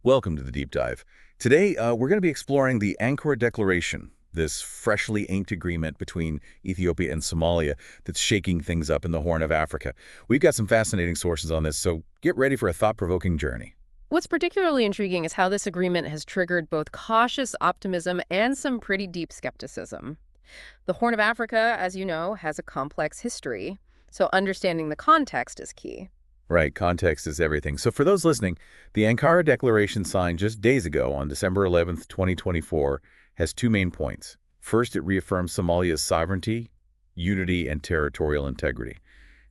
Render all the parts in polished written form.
Welcome to the Deep Dive. Today, we're going to be exploring the Ankara Declaration, this freshly inked agreement between Ethiopia and Somalia that's shaking things up in the Horn of Africa. We've got some fascinating sources on this, so get ready for a thought-provoking journey. What's particularly intriguing is how this agreement has triggered both cautious optimism and some pretty deep skepticism. The Horn of Africa, as you know, has a complex history, so understanding the context is key. Right, context is everything. So for those listening, the Ankara Declaration signed just days ago on December 11th, 2024, has two main points. First, it reaffirms Somalia's sovereignty, unity, and territorial integrity.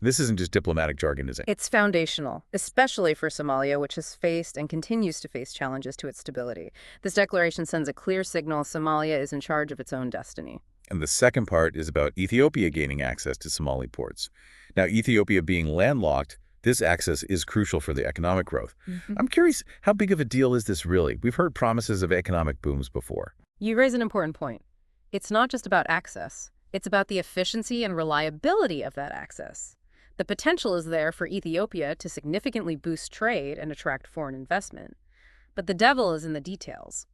This isn't just diplomatic jargon, is it? It's foundational, especially for Somalia, which has faced and continues to face challenges to its stability. This declaration sends a clear signal Somalia is in charge of its own destiny. And the second part is about Ethiopia gaining access to Somali ports. Now, Ethiopia being landlocked, this access is crucial for the economic growth. I'm curious, how big of a deal is this really? We've heard promises of economic booms before. You raise an important point. It's not just about access. It's about the efficiency and reliability of that access. The potential is there for Ethiopia to significantly boost trade and attract foreign investment. But the devil is in the details.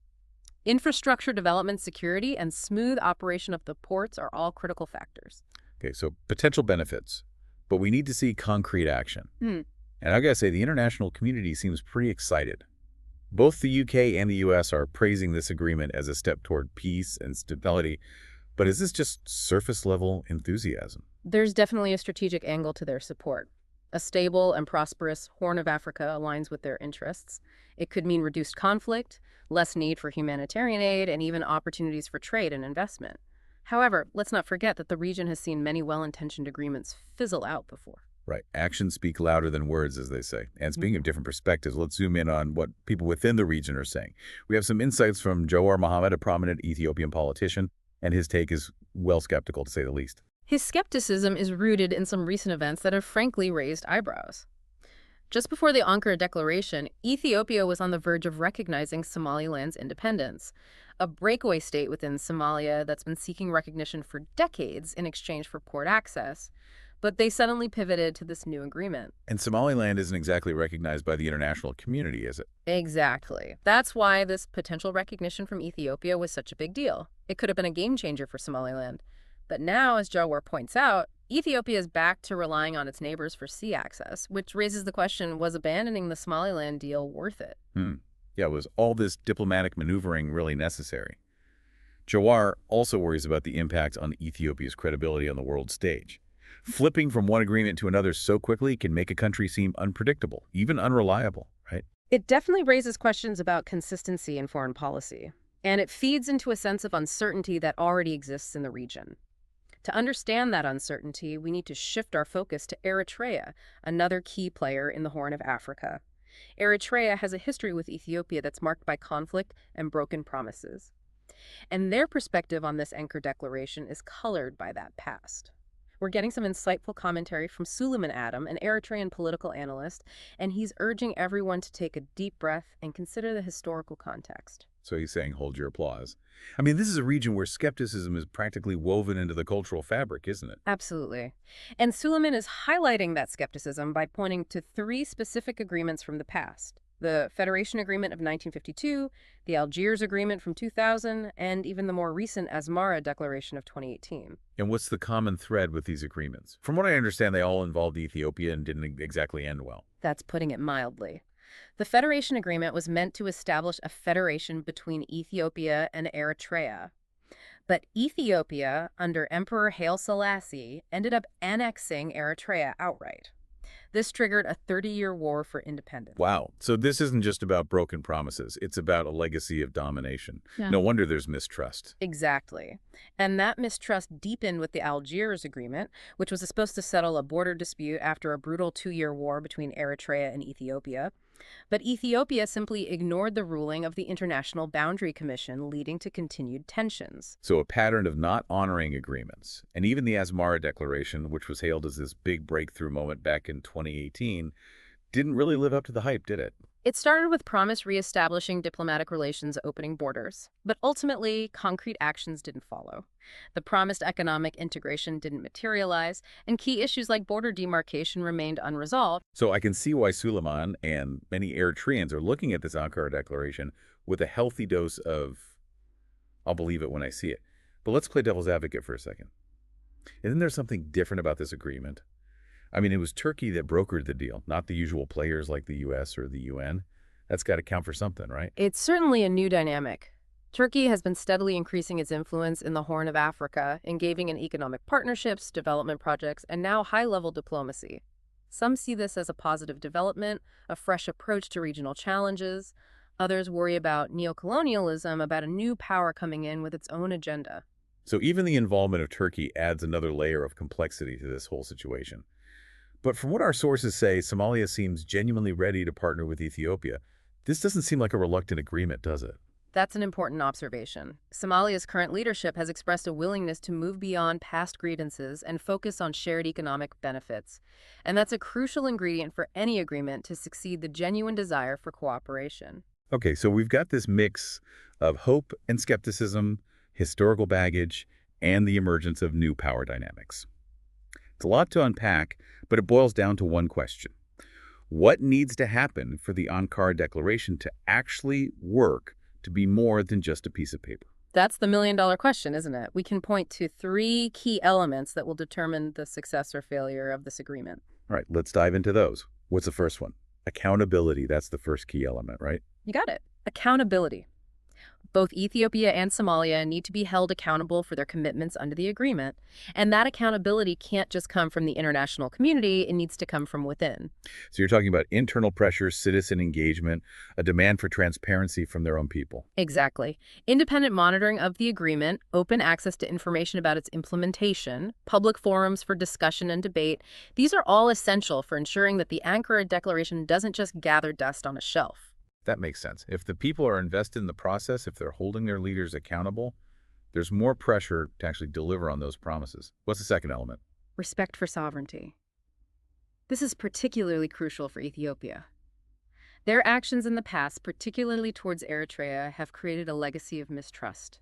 Infrastructure development, security, and smooth operation of the ports are all critical factors. Okay, so potential benefits, but we need to see concrete action. Hmm. And I gotta say, the international community seems pretty excited. Both the UK and the US are praising this agreement as a step toward peace and stability, but is this just surface-level enthusiasm? There's definitely a strategic angle to their support. A stable and prosperous Horn of Africa aligns with their interests. It could mean reduced conflict, less need for humanitarian aid, and even opportunities for trade and investment. However, let's not forget that the region has seen many well-intentioned agreements fizzle out before. Right. Actions speak louder than words, as they say. And speaking of different perspectives, let's zoom in on what people within the region are saying. We have some insights from Jawar Mohammed, a prominent Ethiopian politician, and his take is well skeptical, to say the least. His skepticism is rooted in some recent events that have frankly raised eyebrows. Just before the Ankara Declaration, Ethiopia was on the verge of recognizing Somaliland's independence, a breakaway state within Somalia that's been seeking recognition for decades in exchange for port access. But they suddenly pivoted to this new agreement. And Somaliland isn't exactly recognized by the international community, is it? Exactly. That's why this potential recognition from Ethiopia was such a big deal. It could have been a game changer for Somaliland. But now, as Jawar points out, Ethiopia is back to relying on its neighbors for sea access, which raises the question, was abandoning the Somaliland deal worth it? Yeah, was all this diplomatic maneuvering really necessary? Jawar also worries about the impact on Ethiopia's credibility on the world stage. Flipping from one agreement to another so quickly can make a country seem unpredictable, even unreliable, right? It definitely raises questions about consistency in foreign policy, and it feeds into a sense of uncertainty that already exists in the region. To understand that uncertainty, we need to shift our focus to Eritrea, another key player in the Horn of Africa. Eritrea has a history with Ethiopia that's marked by conflict and broken promises. And their perspective on this Ankara Declaration is colored by that past. We're getting some insightful commentary from Suleiman Adam, an Eritrean political analyst, and he's urging everyone to take a deep breath and consider the historical context. So he's saying, hold your applause. I mean, this is a region where skepticism is practically woven into the cultural fabric, isn't it? Absolutely. And Suleiman is highlighting that skepticism by pointing to three specific agreements from the past: the Federation Agreement of 1952, the Algiers Agreement from 2000, and even the more recent Asmara Declaration of 2018. And what's the common thread with these agreements? From what I understand, they all involved Ethiopia and didn't exactly end well. That's putting it mildly. The Federation Agreement was meant to establish a federation between Ethiopia and Eritrea. But Ethiopia, under Emperor Haile Selassie, ended up annexing Eritrea outright. This triggered a 30-year war for independence. Wow. So this isn't just about broken promises. It's about a legacy of domination. Yeah. No wonder there's mistrust. Exactly. And that mistrust deepened with the Algiers Agreement, which was supposed to settle a border dispute after a brutal 2-year war between Eritrea and Ethiopia. But Ethiopia simply ignored the ruling of the International Boundary Commission, leading to continued tensions. So a pattern of not honoring agreements. And even the Asmara Declaration, which was hailed as this big breakthrough moment back in 2018, didn't really live up to the hype, did it? It started with promise reestablishing diplomatic relations, opening borders, but ultimately, concrete actions didn't follow. The promised economic integration didn't materialize, and key issues like border demarcation remained unresolved. So I can see why Suleiman and many Eritreans are looking at this Ankara Declaration with a healthy dose of, I'll believe it when I see it. But let's play devil's advocate for a second. Isn't there something different about this agreement? I mean, it was Turkey that brokered the deal, not the usual players like the U.S. or the UN. That's got to count for something, right? It's certainly a new dynamic. Turkey has been steadily increasing its influence in the Horn of Africa, engaging in economic partnerships, development projects, and now high-level diplomacy. Some see this as a positive development, a fresh approach to regional challenges. Others worry about neocolonialism, about a new power coming in with its own agenda. So even the involvement of Turkey adds another layer of complexity to this whole situation. But from what our sources say, Somalia seems genuinely ready to partner with Ethiopia. This doesn't seem like a reluctant agreement, does it? That's an important observation. Somalia's current leadership has expressed a willingness to move beyond past grievances and focus on shared economic benefits. And that's a crucial ingredient for any agreement to succeed, the genuine desire for cooperation. Okay, so we've got this mix of hope and skepticism, historical baggage, and the emergence of new power dynamics. It's a lot to unpack, but it boils down to one question. What needs to happen for the Ankara Declaration to actually work to be more than just a piece of paper? That's the million-dollar question, isn't it? We can point to three key elements that will determine the success or failure of this agreement. All right, let's dive into those. What's the first one? Accountability. That's the first key element, right? You got it. Accountability. Both Ethiopia and Somalia need to be held accountable for their commitments under the agreement, and that accountability can't just come from the international community, it needs to come from within. So you're talking about internal pressure, citizen engagement, a demand for transparency from their own people. Exactly. Independent monitoring of the agreement, open access to information about its implementation, public forums for discussion and debate, these are all essential for ensuring that the Ankara Declaration doesn't just gather dust on a shelf. That makes sense. If the people are invested in the process, if they're holding their leaders accountable, there's more pressure to actually deliver on those promises. What's the second element? Respect for sovereignty. This is particularly crucial for Ethiopia. Their actions in the past, particularly towards Eritrea, have created a legacy of mistrust.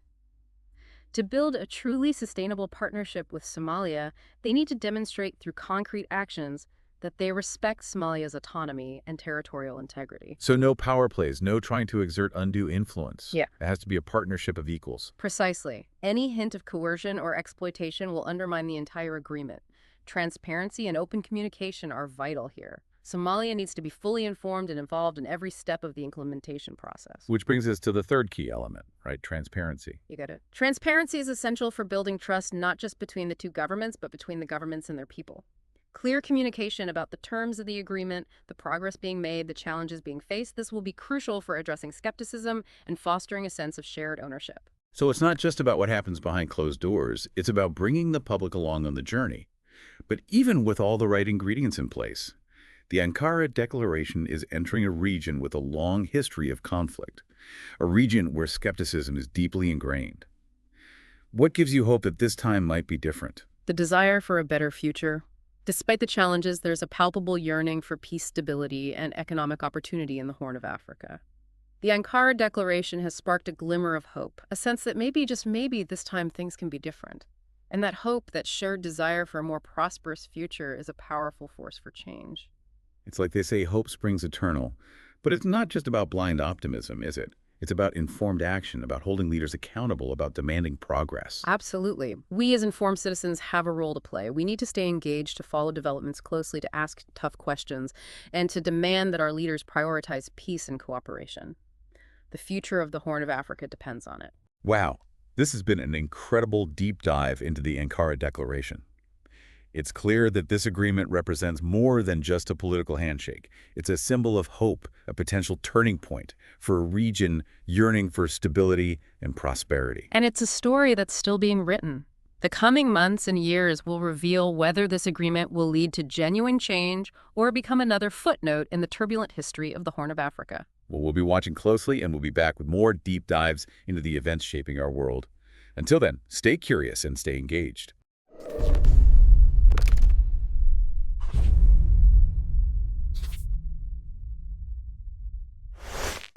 To build a truly sustainable partnership with Somalia, they need to demonstrate through concrete actions that they respect Somalia's autonomy and territorial integrity. So no power plays, no trying to exert undue influence. Yeah. It has to be a partnership of equals. Precisely. Any hint of coercion or exploitation will undermine the entire agreement. Transparency and open communication are vital here. Somalia needs to be fully informed and involved in every step of the implementation process. Which brings us to the third key element, right? Transparency. You get it. Transparency is essential for building trust not just between the two governments, but between the governments and their people. Clear communication about the terms of the agreement, the progress being made, the challenges being faced, this will be crucial for addressing skepticism and fostering a sense of shared ownership. So it's not just about what happens behind closed doors, it's about bringing the public along on the journey. But even with all the right ingredients in place, the Ankara Declaration is entering a region with a long history of conflict, a region where skepticism is deeply ingrained. What gives you hope that this time might be different? The desire for a better future. Despite the challenges, there's a palpable yearning for peace, stability, and economic opportunity in the Horn of Africa. The Ankara Declaration has sparked a glimmer of hope, a sense that maybe, just maybe, this time things can be different. And that hope, that shared desire for a more prosperous future, is a powerful force for change. It's like they say, hope springs eternal. But it's not just about blind optimism, is it? It's about informed action, about holding leaders accountable, about demanding progress. Absolutely. We as informed citizens have a role to play. We need to stay engaged, to follow developments closely, to ask tough questions, and to demand that our leaders prioritize peace and cooperation. The future of the Horn of Africa depends on it. Wow, this has been an incredible deep dive into the Ankara Declaration. It's clear that this agreement represents more than just a political handshake. It's a symbol of hope, a potential turning point for a region yearning for stability and prosperity. And it's a story that's still being written. The coming months and years will reveal whether this agreement will lead to genuine change or become another footnote in the turbulent history of the Horn of Africa. Well, we'll be watching closely, and we'll be back with more deep dives into the events shaping our world. Until then, stay curious and stay engaged.